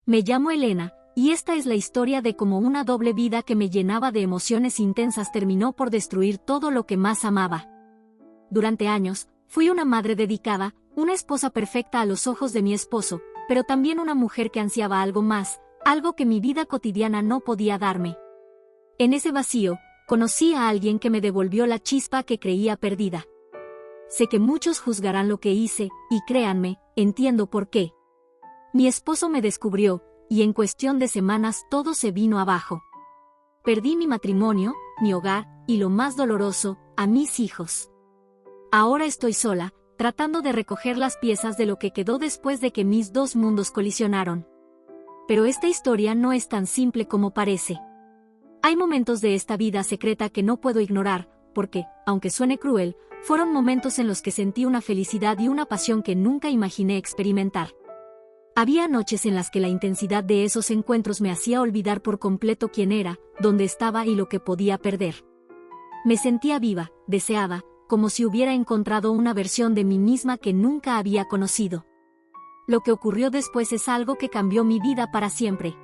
Me llamo Elena, y esta es la historia de cómo una doble vida que me llenaba de emociones intensas terminó por destruir todo lo que más amaba. Durante años, fui una madre dedicada, una esposa perfecta a los ojos de mi esposo, pero también una mujer que ansiaba algo más, algo que mi vida cotidiana no podía darme. En ese vacío, conocí a alguien que me devolvió la chispa que creía perdida. Sé que muchos juzgarán lo que hice, y créanme, entiendo por qué. Mi esposo me descubrió, y en cuestión de semanas todo se vino abajo. Perdí mi matrimonio, mi hogar, y lo más doloroso, a mis hijos. Ahora estoy sola, tratando de recoger las piezas de lo que quedó después de que mis dos mundos colisionaron. Pero esta historia no es tan simple como parece. Hay momentos de esta vida secreta que no puedo ignorar, porque, aunque suene cruel, fueron momentos en los que sentí una felicidad y una pasión que nunca imaginé experimentar. Había noches en las que la intensidad de esos encuentros me hacía olvidar por completo quién era, dónde estaba y lo que podía perder. Me sentía viva, deseada, como si hubiera encontrado una versión de mí misma que nunca había conocido. Lo que ocurrió después es algo que cambió mi vida para siempre.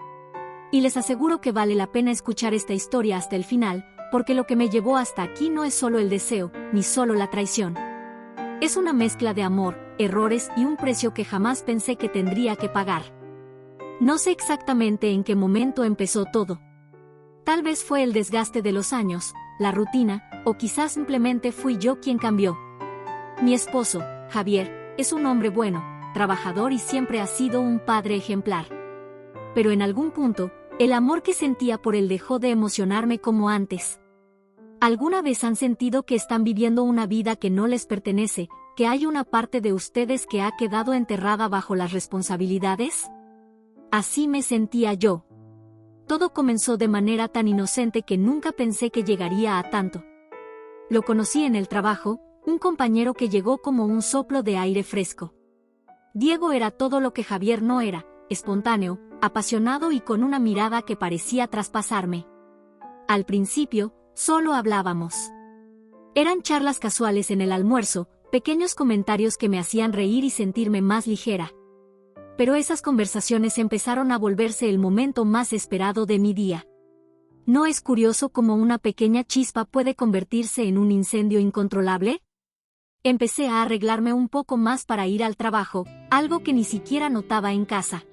Y les aseguro que vale la pena escuchar esta historia hasta el final, porque lo que me llevó hasta aquí no es solo el deseo, ni solo la traición. Es una mezcla de amor, errores y un precio que jamás pensé que tendría que pagar. No sé exactamente en qué momento empezó todo. Tal vez fue el desgaste de los años, la rutina, o quizás simplemente fui yo quien cambió. Mi esposo, Javier, es un hombre bueno, trabajador y siempre ha sido un padre ejemplar. Pero en algún punto, el amor que sentía por él dejó de emocionarme como antes. ¿Alguna vez han sentido que están viviendo una vida que no les pertenece, que hay una parte de ustedes que ha quedado enterrada bajo las responsabilidades? Así me sentía yo. Todo comenzó de manera tan inocente que nunca pensé que llegaría a tanto. Lo conocí en el trabajo, un compañero que llegó como un soplo de aire fresco. Diego era todo lo que Javier no era, espontáneo, apasionado y con una mirada que parecía traspasarme. Al principio, solo hablábamos. Eran charlas casuales en el almuerzo, pequeños comentarios que me hacían reír y sentirme más ligera. Pero esas conversaciones empezaron a volverse el momento más esperado de mi día. ¿No es curioso cómo una pequeña chispa puede convertirse en un incendio incontrolable? Empecé a arreglarme un poco más para ir al trabajo, algo que ni siquiera notaba en casa.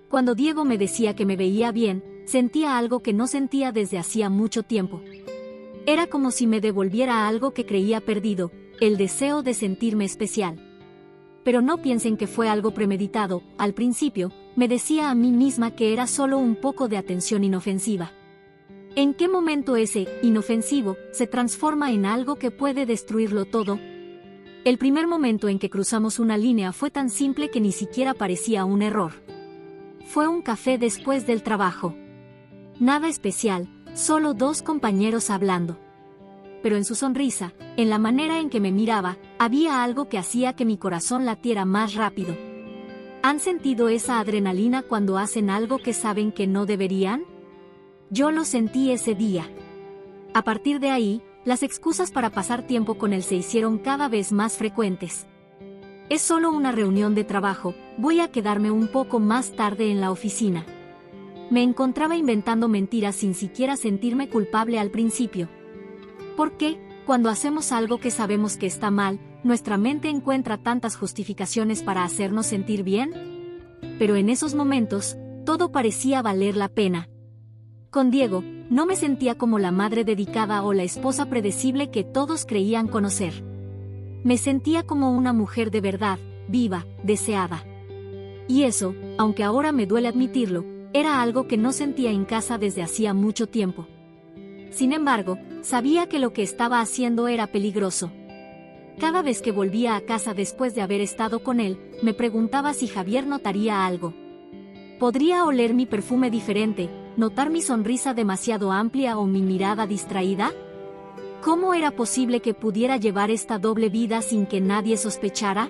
Cuando Diego me decía que me veía bien, sentía algo que no sentía desde hacía mucho tiempo. Era como si me devolviera algo que creía perdido, el deseo de sentirme especial. Pero no piensen que fue algo premeditado. Al principio, me decía a mí misma que era solo un poco de atención inofensiva. ¿En qué momento ese inofensivo se transforma en algo que puede destruirlo todo? El primer momento en que cruzamos una línea fue tan simple que ni siquiera parecía un error. Fue un café después del trabajo. Nada especial, solo dos compañeros hablando. Pero en su sonrisa, en la manera en que me miraba, había algo que hacía que mi corazón latiera más rápido. ¿Han sentido esa adrenalina cuando hacen algo que saben que no deberían? Yo lo sentí ese día. A partir de ahí, las excusas para pasar tiempo con él se hicieron cada vez más frecuentes. Es solo una reunión de trabajo, voy a quedarme un poco más tarde en la oficina. Me encontraba inventando mentiras sin siquiera sentirme culpable al principio. ¿Por qué, cuando hacemos algo que sabemos que está mal, nuestra mente encuentra tantas justificaciones para hacernos sentir bien? Pero en esos momentos, todo parecía valer la pena. Con Diego, no me sentía como la madre dedicada o la esposa predecible que todos creían conocer. Me sentía como una mujer de verdad, viva, deseada. Y eso, aunque ahora me duele admitirlo, era algo que no sentía en casa desde hacía mucho tiempo. Sin embargo, sabía que lo que estaba haciendo era peligroso. Cada vez que volvía a casa después de haber estado con él, me preguntaba si Javier notaría algo. ¿Podría oler mi perfume diferente, notar mi sonrisa demasiado amplia o mi mirada distraída? ¿Cómo era posible que pudiera llevar esta doble vida sin que nadie sospechara?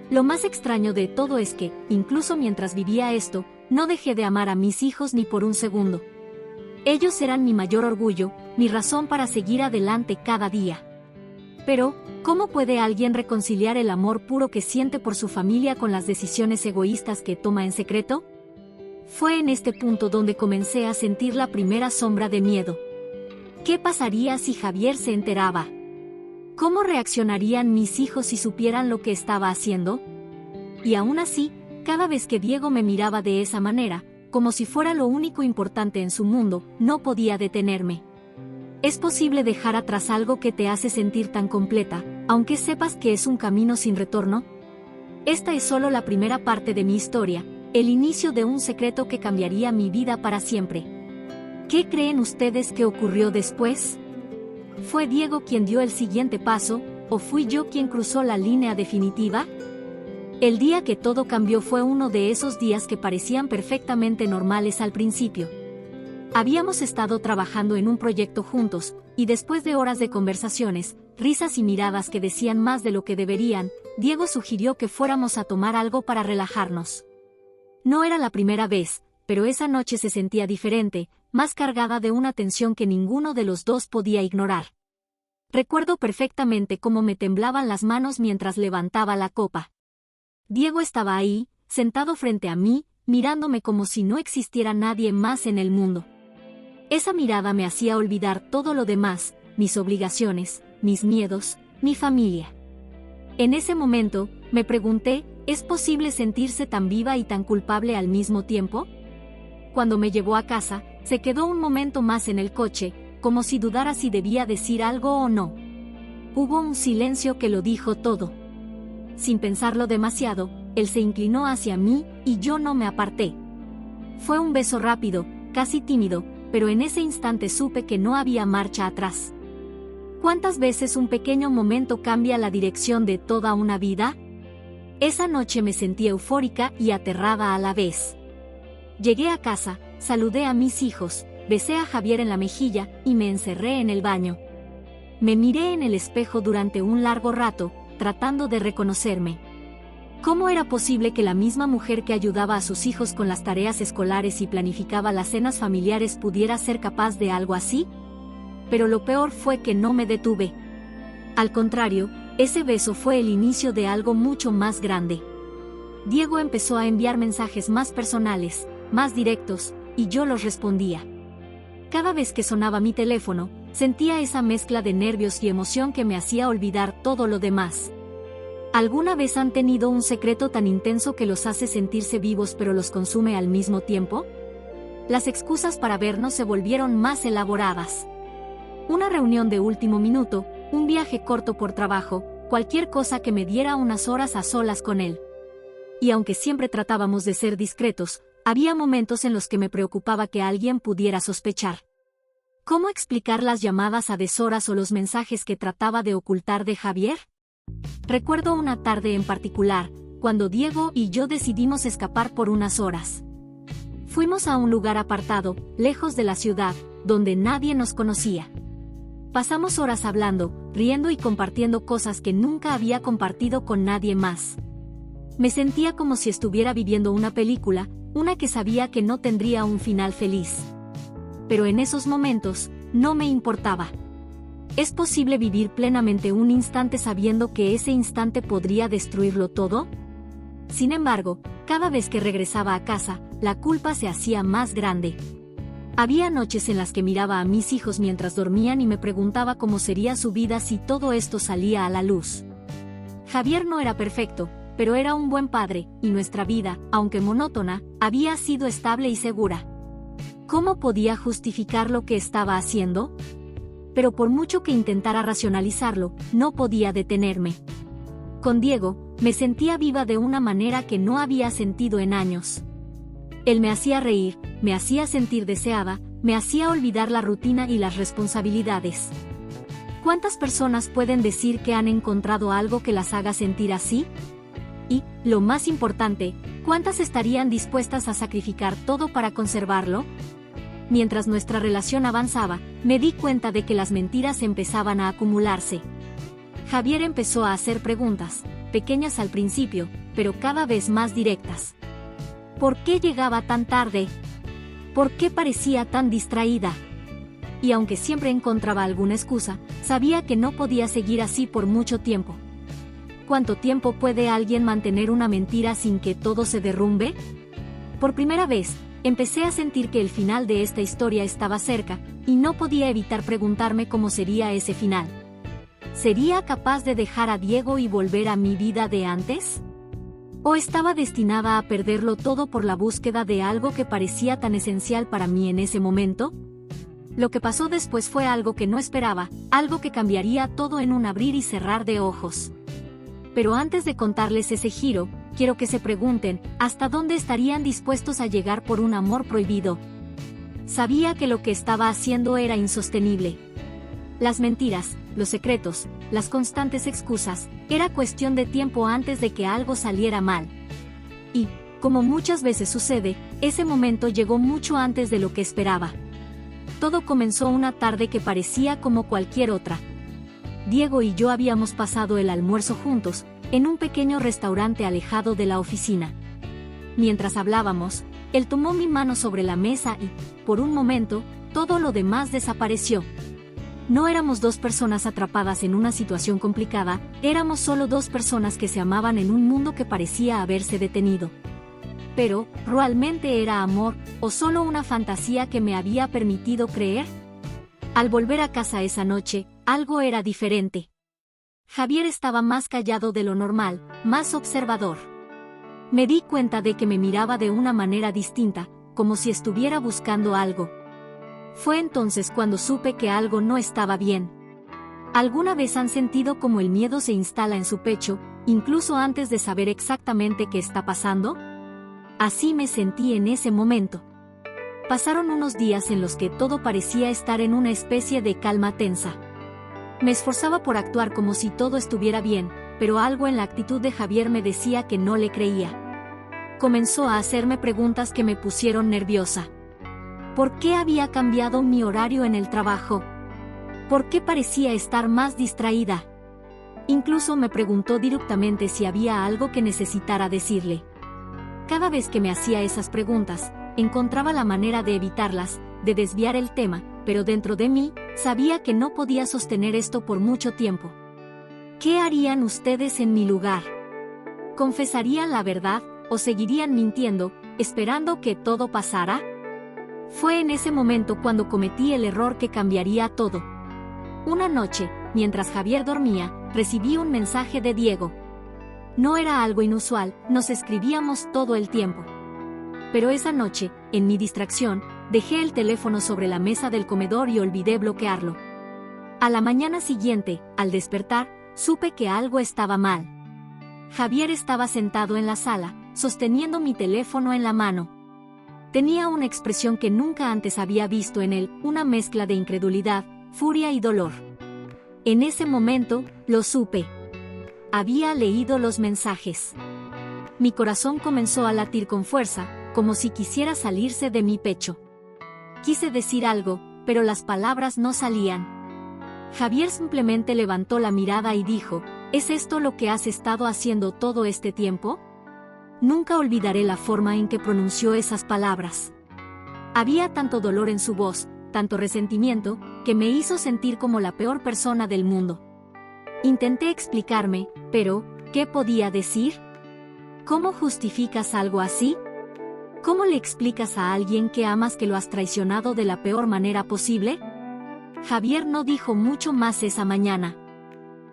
Lo más extraño de todo es que, incluso mientras vivía esto, no dejé de amar a mis hijos ni por un segundo. Ellos eran mi mayor orgullo, mi razón para seguir adelante cada día. Pero, ¿cómo puede alguien reconciliar el amor puro que siente por su familia con las decisiones egoístas que toma en secreto? Fue en este punto donde comencé a sentir la primera sombra de miedo. ¿Qué pasaría si Javier se enteraba? ¿Cómo reaccionarían mis hijos si supieran lo que estaba haciendo? Y aún así, cada vez que Diego me miraba de esa manera, como si fuera lo único importante en su mundo, no podía detenerme. ¿Es posible dejar atrás algo que te hace sentir tan completa, aunque sepas que es un camino sin retorno? Esta es solo la primera parte de mi historia, el inicio de un secreto que cambiaría mi vida para siempre. ¿Qué creen ustedes que ocurrió después? ¿Fue Diego quien dio el siguiente paso, o fui yo quien cruzó la línea definitiva? El día que todo cambió fue uno de esos días que parecían perfectamente normales al principio. Habíamos estado trabajando en un proyecto juntos, y después de horas de conversaciones, risas y miradas que decían más de lo que deberían, Diego sugirió que fuéramos a tomar algo para relajarnos. No era la primera vez, pero esa noche se sentía diferente, más cargada de una tensión que ninguno de los dos podía ignorar. Recuerdo perfectamente cómo me temblaban las manos mientras levantaba la copa. Diego estaba ahí, sentado frente a mí, mirándome como si no existiera nadie más en el mundo. Esa mirada me hacía olvidar todo lo demás, mis obligaciones, mis miedos, mi familia. En ese momento, me pregunté, ¿es posible sentirse tan viva y tan culpable al mismo tiempo? Cuando me llevó a casa, se quedó un momento más en el coche, como si dudara si debía decir algo o no. Hubo un silencio que lo dijo todo. Sin pensarlo demasiado, él se inclinó hacia mí, y yo no me aparté. Fue un beso rápido, casi tímido, pero en ese instante supe que no había marcha atrás. ¿Cuántas veces un pequeño momento cambia la dirección de toda una vida? Esa noche me sentí eufórica y aterrada a la vez. Llegué a casa, saludé a mis hijos, besé a Javier en la mejilla y me encerré en el baño. Me miré en el espejo durante un largo rato, tratando de reconocerme. ¿Cómo era posible que la misma mujer que ayudaba a sus hijos con las tareas escolares y planificaba las cenas familiares pudiera ser capaz de algo así? Pero lo peor fue que no me detuve. Al contrario, ese beso fue el inicio de algo mucho más grande. Diego empezó a enviar mensajes más personales, más directos, y yo los respondía. Cada vez que sonaba mi teléfono, sentía esa mezcla de nervios y emoción que me hacía olvidar todo lo demás. ¿Alguna vez han tenido un secreto tan intenso que los hace sentirse vivos pero los consume al mismo tiempo? Las excusas para vernos se volvieron más elaboradas. Una reunión de último minuto, un viaje corto por trabajo, cualquier cosa que me diera unas horas a solas con él. Y aunque siempre tratábamos de ser discretos, había momentos en los que me preocupaba que alguien pudiera sospechar. ¿Cómo explicar las llamadas a deshoras o los mensajes que trataba de ocultar de Javier? Recuerdo una tarde en particular, cuando Diego y yo decidimos escapar por unas horas. Fuimos a un lugar apartado, lejos de la ciudad, donde nadie nos conocía. Pasamos horas hablando, riendo y compartiendo cosas que nunca había compartido con nadie más. Me sentía como si estuviera viviendo una película, una que sabía que no tendría un final feliz. Pero en esos momentos, no me importaba. ¿Es posible vivir plenamente un instante sabiendo que ese instante podría destruirlo todo? Sin embargo, cada vez que regresaba a casa, la culpa se hacía más grande. Había noches en las que miraba a mis hijos mientras dormían y me preguntaba cómo sería su vida si todo esto salía a la luz. Javier no era perfecto, pero era un buen padre, y nuestra vida, aunque monótona, había sido estable y segura. ¿Cómo podía justificar lo que estaba haciendo? Pero por mucho que intentara racionalizarlo, no podía detenerme. Con Diego, me sentía viva de una manera que no había sentido en años. Él me hacía reír, me hacía sentir deseada, me hacía olvidar la rutina y las responsabilidades. ¿Cuántas personas pueden decir que han encontrado algo que las haga sentir así? Y, lo más importante, ¿cuántas estarían dispuestas a sacrificar todo para conservarlo? Mientras nuestra relación avanzaba, me di cuenta de que las mentiras empezaban a acumularse. Javier empezó a hacer preguntas, pequeñas al principio, pero cada vez más directas. ¿Por qué llegaba tan tarde? ¿Por qué parecía tan distraída? Y aunque siempre encontraba alguna excusa, sabía que no podía seguir así por mucho tiempo. ¿Cuánto tiempo puede alguien mantener una mentira sin que todo se derrumbe? Por primera vez, Empecé a sentir que el final de esta historia estaba cerca, y no podía evitar preguntarme cómo sería ese final. ¿Sería capaz de dejar a Diego y volver a mi vida de antes? ¿O estaba destinada a perderlo todo por la búsqueda de algo que parecía tan esencial para mí en ese momento? Lo que pasó después fue algo que no esperaba, algo que cambiaría todo en un abrir y cerrar de ojos. Pero antes de contarles ese giro, quiero que se pregunten, ¿hasta dónde estarían dispuestos a llegar por un amor prohibido? Sabía que lo que estaba haciendo era insostenible. Las mentiras, los secretos, las constantes excusas, era cuestión de tiempo antes de que algo saliera mal. Y, como muchas veces sucede, ese momento llegó mucho antes de lo que esperaba. Todo comenzó una tarde que parecía como cualquier otra. Diego y yo habíamos pasado el almuerzo juntos, en un pequeño restaurante alejado de la oficina. Mientras hablábamos, él tomó mi mano sobre la mesa y, por un momento, todo lo demás desapareció. No éramos dos personas atrapadas en una situación complicada, éramos solo dos personas que se amaban en un mundo que parecía haberse detenido. Pero, ¿realmente era amor, o solo una fantasía que me había permitido creer? Al volver a casa esa noche, algo era diferente. Javier estaba más callado de lo normal, más observador. Me di cuenta de que me miraba de una manera distinta, como si estuviera buscando algo. Fue entonces cuando supe que algo no estaba bien. ¿Alguna vez han sentido como el miedo se instala en su pecho, incluso antes de saber exactamente qué está pasando? Así me sentí en ese momento. Pasaron unos días en los que todo parecía estar en una especie de calma tensa. Me esforzaba por actuar como si todo estuviera bien, pero algo en la actitud de Javier me decía que no le creía. Comenzó a hacerme preguntas que me pusieron nerviosa. ¿Por qué había cambiado mi horario en el trabajo? ¿Por qué parecía estar más distraída? Incluso me preguntó directamente si había algo que necesitara decirle. Cada vez que me hacía esas preguntas, encontraba la manera de evitarlas, de desviar el tema, pero dentro de mí, sabía que no podía sostener esto por mucho tiempo. ¿Qué harían ustedes en mi lugar? ¿Confesarían la verdad, o seguirían mintiendo, esperando que todo pasara? Fue en ese momento cuando cometí el error que cambiaría todo. Una noche, mientras Javier dormía, recibí un mensaje de Diego. No era algo inusual, nos escribíamos todo el tiempo. Pero esa noche, en mi distracción, dejé el teléfono sobre la mesa del comedor y olvidé bloquearlo. A la mañana siguiente, al despertar, supe que algo estaba mal. Javier estaba sentado en la sala, sosteniendo mi teléfono en la mano. Tenía una expresión que nunca antes había visto en él, una mezcla de incredulidad, furia y dolor. En ese momento, lo supe. Había leído los mensajes. Mi corazón comenzó a latir con fuerza, como si quisiera salirse de mi pecho. Quise decir algo, pero las palabras no salían. Javier simplemente levantó la mirada y dijo, ¿es esto lo que has estado haciendo todo este tiempo? Nunca olvidaré la forma en que pronunció esas palabras. Había tanto dolor en su voz, tanto resentimiento, que me hizo sentir como la peor persona del mundo. Intenté explicarme, pero, ¿qué podía decir? ¿Cómo justificas algo así? ¿Cómo le explicas a alguien que amas que lo has traicionado de la peor manera posible? Javier no dijo mucho más esa mañana.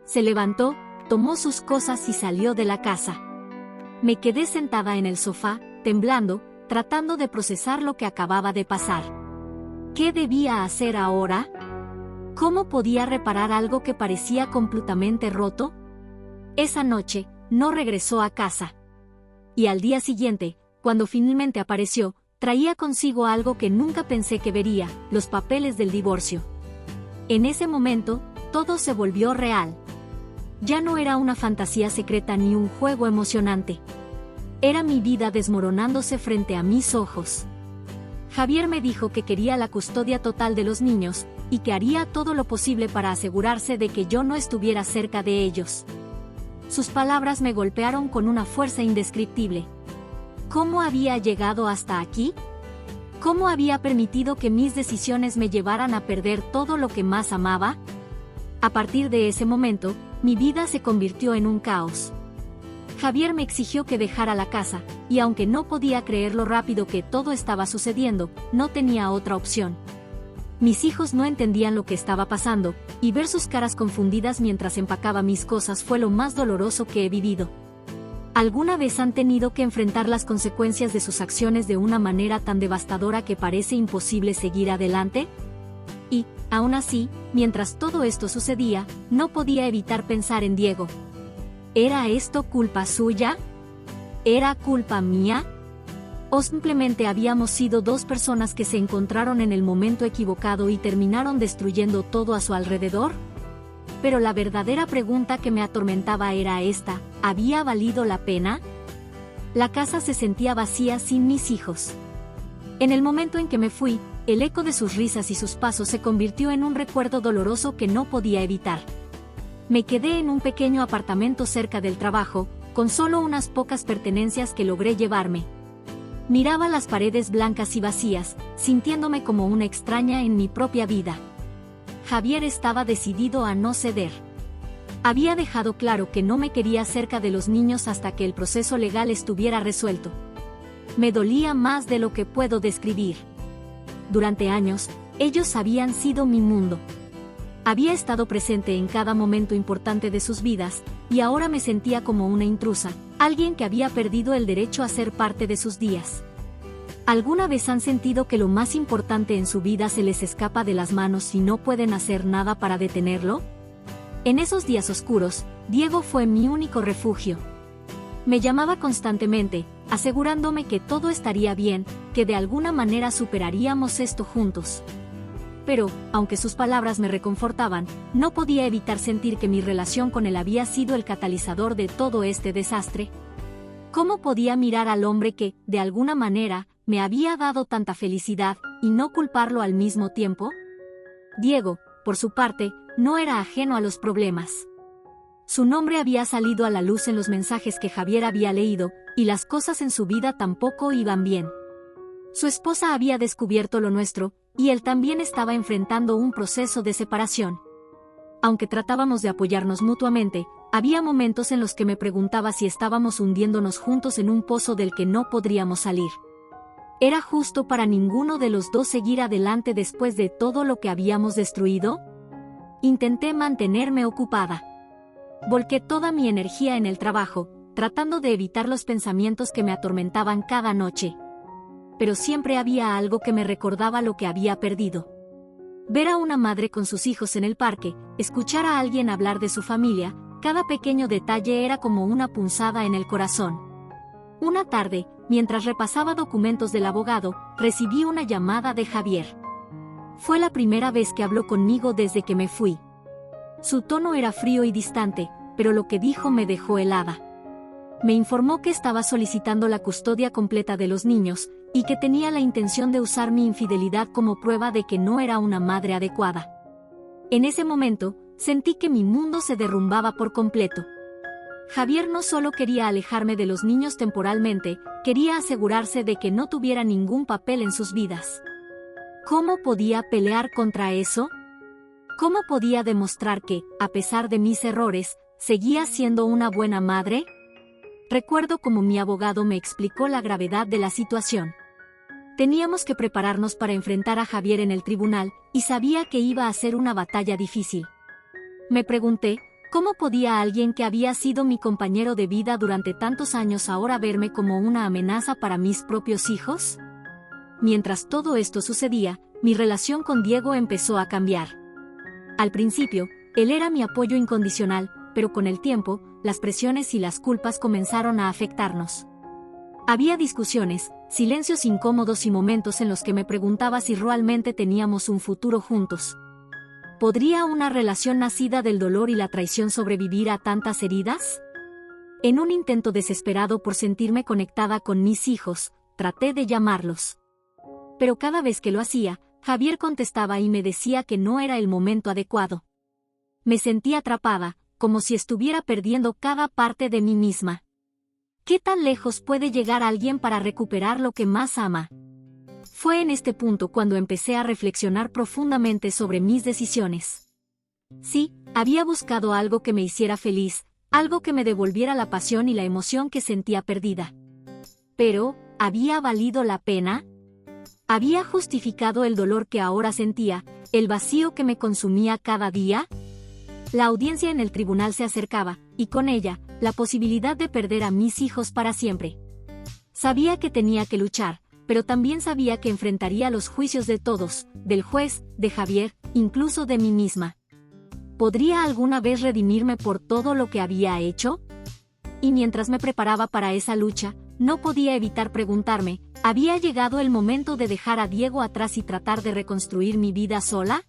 Se levantó, tomó sus cosas y salió de la casa. Me quedé sentada en el sofá, temblando, tratando de procesar lo que acababa de pasar. ¿Qué debía hacer ahora? ¿Cómo podía reparar algo que parecía completamente roto? Esa noche, no regresó a casa. Y al día siguiente, cuando finalmente apareció, traía consigo algo que nunca pensé que vería, los papeles del divorcio. En ese momento, todo se volvió real. Ya no era una fantasía secreta ni un juego emocionante. Era mi vida desmoronándose frente a mis ojos. Javier me dijo que quería la custodia total de los niños, y que haría todo lo posible para asegurarse de que yo no estuviera cerca de ellos. Sus palabras me golpearon con una fuerza indescriptible. ¿Cómo había llegado hasta aquí? ¿Cómo había permitido que mis decisiones me llevaran a perder todo lo que más amaba? A partir de ese momento, mi vida se convirtió en un caos. Javier me exigió que dejara la casa, y aunque no podía creer lo rápido que todo estaba sucediendo, no tenía otra opción. Mis hijos no entendían lo que estaba pasando, y ver sus caras confundidas mientras empacaba mis cosas fue lo más doloroso que he vivido. ¿Alguna vez han tenido que enfrentar las consecuencias de sus acciones de una manera tan devastadora que parece imposible seguir adelante? Y, aún así, mientras todo esto sucedía, no podía evitar pensar en Diego. ¿Era esto culpa suya? ¿Era culpa mía? ¿O simplemente habíamos sido dos personas que se encontraron en el momento equivocado y terminaron destruyendo todo a su alrededor? Pero la verdadera pregunta que me atormentaba era esta: ¿había valido la pena? La casa se sentía vacía sin mis hijos. En el momento en que me fui, el eco de sus risas y sus pasos se convirtió en un recuerdo doloroso que no podía evitar. Me quedé en un pequeño apartamento cerca del trabajo, con solo unas pocas pertenencias que logré llevarme. Miraba las paredes blancas y vacías, sintiéndome como una extraña en mi propia vida. Javier estaba decidido a no ceder. Había dejado claro que no me quería cerca de los niños hasta que el proceso legal estuviera resuelto. Me dolía más de lo que puedo describir. Durante años, ellos habían sido mi mundo. Había estado presente en cada momento importante de sus vidas, y ahora me sentía como una intrusa, alguien que había perdido el derecho a ser parte de sus días. ¿Alguna vez han sentido que lo más importante en su vida se les escapa de las manos y no pueden hacer nada para detenerlo? En esos días oscuros, Diego fue mi único refugio. Me llamaba constantemente, asegurándome que todo estaría bien, que de alguna manera superaríamos esto juntos. Pero, aunque sus palabras me reconfortaban, no podía evitar sentir que mi relación con él había sido el catalizador de todo este desastre. ¿Cómo podía mirar al hombre que, de alguna manera, me había dado tanta felicidad, y no culparlo al mismo tiempo? Diego, por su parte, no era ajeno a los problemas. Su nombre había salido a la luz en los mensajes que Javier había leído, y las cosas en su vida tampoco iban bien. Su esposa había descubierto lo nuestro, y él también estaba enfrentando un proceso de separación. Aunque tratábamos de apoyarnos mutuamente, había momentos en los que me preguntaba si estábamos hundiéndonos juntos en un pozo del que no podríamos salir. ¿Era justo para ninguno de los dos seguir adelante después de todo lo que habíamos destruido? Intenté mantenerme ocupada. Volqué toda mi energía en el trabajo, tratando de evitar los pensamientos que me atormentaban cada noche. Pero siempre había algo que me recordaba lo que había perdido. Ver a una madre con sus hijos en el parque, escuchar a alguien hablar de su familia, cada pequeño detalle era como una punzada en el corazón. Una tarde, mientras repasaba documentos del abogado, recibí una llamada de Javier. Fue la primera vez que habló conmigo desde que me fui. Su tono era frío y distante, pero lo que dijo me dejó helada. Me informó que estaba solicitando la custodia completa de los niños, y que tenía la intención de usar mi infidelidad como prueba de que no era una madre adecuada. En ese momento, sentí que mi mundo se derrumbaba por completo. Javier no solo quería alejarme de los niños temporalmente, quería asegurarse de que no tuviera ningún papel en sus vidas. ¿Cómo podía pelear contra eso? ¿Cómo podía demostrar que, a pesar de mis errores, seguía siendo una buena madre? Recuerdo cómo mi abogado me explicó la gravedad de la situación. Teníamos que prepararnos para enfrentar a Javier en el tribunal, y sabía que iba a ser una batalla difícil. Me pregunté, ¿cómo podía alguien que había sido mi compañero de vida durante tantos años ahora verme como una amenaza para mis propios hijos? Mientras todo esto sucedía, mi relación con Diego empezó a cambiar. Al principio, él era mi apoyo incondicional, pero con el tiempo, las presiones y las culpas comenzaron a afectarnos. Había discusiones, silencios incómodos y momentos en los que me preguntaba si realmente teníamos un futuro juntos. ¿Podría una relación nacida del dolor y la traición sobrevivir a tantas heridas? En un intento desesperado por sentirme conectada con mis hijos, traté de llamarlos. Pero cada vez que lo hacía, Javier contestaba y me decía que no era el momento adecuado. Me sentía atrapada, como si estuviera perdiendo cada parte de mí misma. ¿Qué tan lejos puede llegar alguien para recuperar lo que más ama? Fue en este punto cuando empecé a reflexionar profundamente sobre mis decisiones. Sí, había buscado algo que me hiciera feliz, algo que me devolviera la pasión y la emoción que sentía perdida. Pero, ¿había valido la pena? ¿Había justificado el dolor que ahora sentía, el vacío que me consumía cada día? La audiencia en el tribunal se acercaba, y con ella, la posibilidad de perder a mis hijos para siempre. Sabía que tenía que luchar, pero también sabía que enfrentaría los juicios de todos, del juez, de Javier, incluso de mí misma. ¿Podría alguna vez redimirme por todo lo que había hecho? Y mientras me preparaba para esa lucha, no podía evitar preguntarme, ¿había llegado el momento de dejar a Diego atrás y tratar de reconstruir mi vida sola?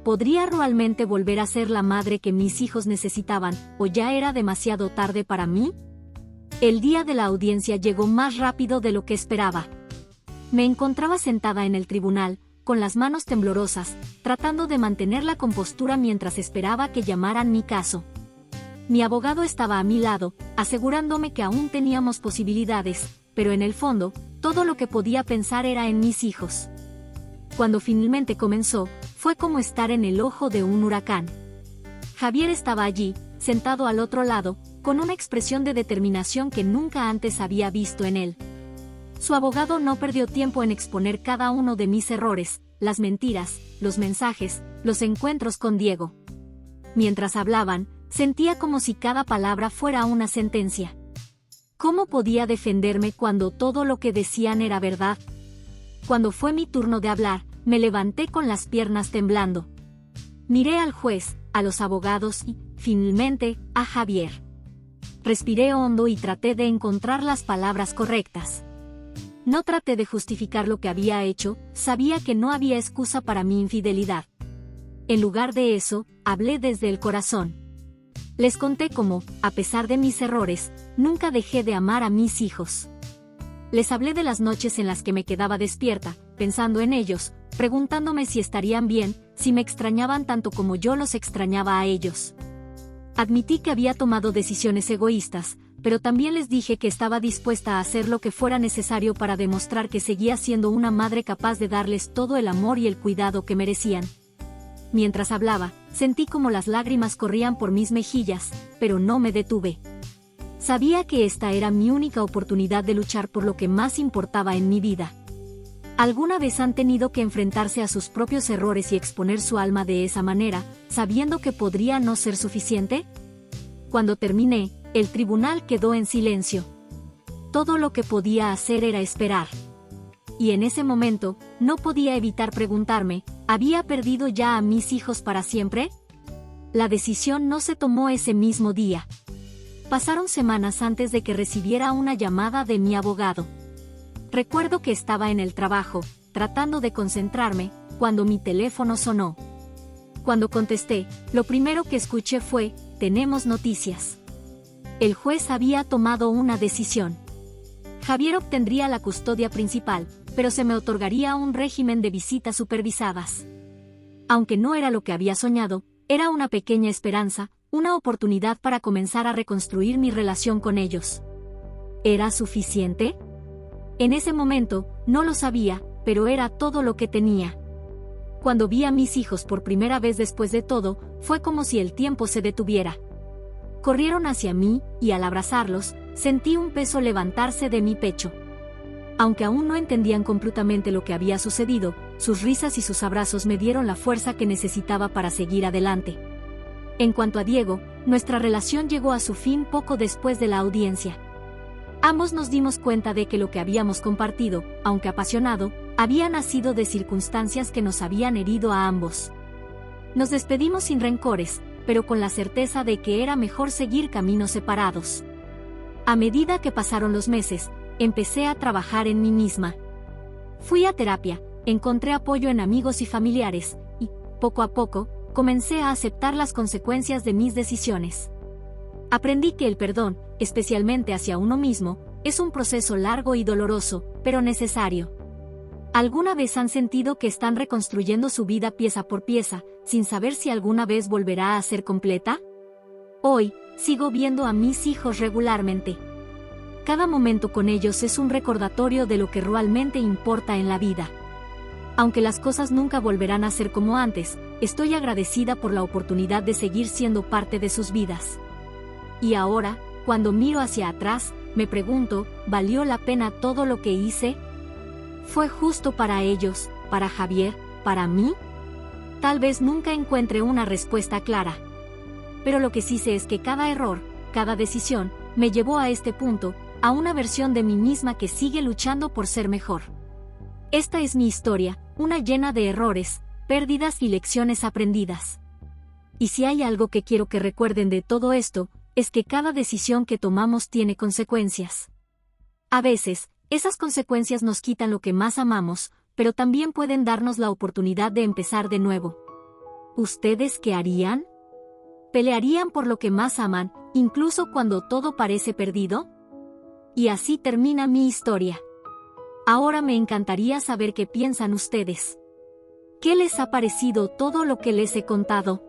¿Podría realmente volver a ser la madre que mis hijos necesitaban, o ya era demasiado tarde para mí? El día de la audiencia llegó más rápido de lo que esperaba. Me encontraba sentada en el tribunal, con las manos temblorosas, tratando de mantener la compostura mientras esperaba que llamaran mi caso. Mi abogado estaba a mi lado, asegurándome que aún teníamos posibilidades, pero en el fondo, todo lo que podía pensar era en mis hijos. Cuando finalmente comenzó, fue como estar en el ojo de un huracán. Javier estaba allí, sentado al otro lado, con una expresión de determinación que nunca antes había visto en él. Su abogado no perdió tiempo en exponer cada uno de mis errores, las mentiras, los mensajes, los encuentros con Diego. Mientras hablaban, sentía como si cada palabra fuera una sentencia. ¿Cómo podía defenderme cuando todo lo que decían era verdad? Cuando fue mi turno de hablar, me levanté con las piernas temblando. Miré al juez, a los abogados y, finalmente, a Javier. Respiré hondo y traté de encontrar las palabras correctas. No traté de justificar lo que había hecho, sabía que no había excusa para mi infidelidad. En lugar de eso, hablé desde el corazón. Les conté cómo, a pesar de mis errores, nunca dejé de amar a mis hijos. Les hablé de las noches en las que me quedaba despierta, pensando en ellos, preguntándome si estarían bien, si me extrañaban tanto como yo los extrañaba a ellos. Admití que había tomado decisiones egoístas, pero también les dije que estaba dispuesta a hacer lo que fuera necesario para demostrar que seguía siendo una madre capaz de darles todo el amor y el cuidado que merecían. Mientras hablaba, sentí como las lágrimas corrían por mis mejillas, pero no me detuve. Sabía que esta era mi única oportunidad de luchar por lo que más importaba en mi vida. ¿Alguna vez han tenido que enfrentarse a sus propios errores y exponer su alma de esa manera, sabiendo que podría no ser suficiente? Cuando terminé, el tribunal quedó en silencio. Todo lo que podía hacer era esperar. Y en ese momento, no podía evitar preguntarme, ¿había perdido ya a mis hijos para siempre? La decisión no se tomó ese mismo día. Pasaron semanas antes de que recibiera una llamada de mi abogado. Recuerdo que estaba en el trabajo, tratando de concentrarme, cuando mi teléfono sonó. Cuando contesté, lo primero que escuché fue, «Tenemos noticias». El juez había tomado una decisión. Javier obtendría la custodia principal, pero se me otorgaría un régimen de visitas supervisadas. Aunque no era lo que había soñado, era una pequeña esperanza, una oportunidad para comenzar a reconstruir mi relación con ellos. ¿Era suficiente? En ese momento, no lo sabía, pero era todo lo que tenía. Cuando vi a mis hijos por primera vez después de todo, fue como si el tiempo se detuviera. Corrieron hacia mí, y al abrazarlos, sentí un peso levantarse de mi pecho. Aunque aún no entendían completamente lo que había sucedido, sus risas y sus abrazos me dieron la fuerza que necesitaba para seguir adelante. En cuanto a Diego, nuestra relación llegó a su fin poco después de la audiencia. Ambos nos dimos cuenta de que lo que habíamos compartido, aunque apasionado, había nacido de circunstancias que nos habían herido a ambos. Nos despedimos sin rencores, pero con la certeza de que era mejor seguir caminos separados. A medida que pasaron los meses, empecé a trabajar en mí misma. Fui a terapia, encontré apoyo en amigos y familiares, y, poco a poco, comencé a aceptar las consecuencias de mis decisiones. Aprendí que el perdón, especialmente hacia uno mismo, es un proceso largo y doloroso, pero necesario. ¿Alguna vez han sentido que están reconstruyendo su vida pieza por pieza, sin saber si alguna vez volverá a ser completa? Hoy, sigo viendo a mis hijos regularmente. Cada momento con ellos es un recordatorio de lo que realmente importa en la vida. Aunque las cosas nunca volverán a ser como antes, estoy agradecida por la oportunidad de seguir siendo parte de sus vidas. Y ahora, cuando miro hacia atrás, me pregunto, ¿valió la pena todo lo que hice? ¿Fue justo para ellos, para Javier, para mí? Tal vez nunca encuentre una respuesta clara. Pero lo que sí sé es que cada error, cada decisión, me llevó a este punto, a una versión de mí misma que sigue luchando por ser mejor. Esta es mi historia, una llena de errores, pérdidas y lecciones aprendidas. Y si hay algo que quiero que recuerden de todo esto, es que cada decisión que tomamos tiene consecuencias. A veces, esas consecuencias nos quitan lo que más amamos, pero también pueden darnos la oportunidad de empezar de nuevo. ¿Ustedes qué harían? ¿Pelearían por lo que más aman, incluso cuando todo parece perdido? Y así termina mi historia. Ahora me encantaría saber qué piensan ustedes. ¿Qué les ha parecido todo lo que les he contado?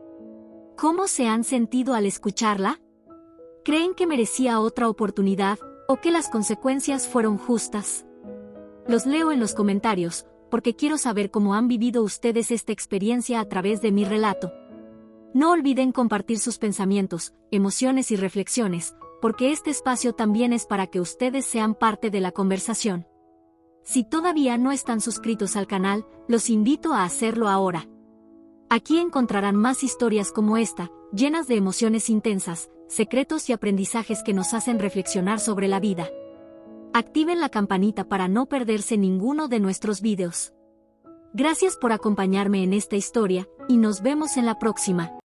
¿Cómo se han sentido al escucharla? ¿Creen que merecía otra oportunidad, o que las consecuencias fueron justas? Los leo en los comentarios, porque quiero saber cómo han vivido ustedes esta experiencia a través de mi relato. No olviden compartir sus pensamientos, emociones y reflexiones, porque este espacio también es para que ustedes sean parte de la conversación. Si todavía no están suscritos al canal, los invito a hacerlo ahora. Aquí encontrarán más historias como esta, llenas de emociones intensas, secretos y aprendizajes que nos hacen reflexionar sobre la vida. Activen la campanita para no perderse ninguno de nuestros videos. Gracias por acompañarme en esta historia, y nos vemos en la próxima.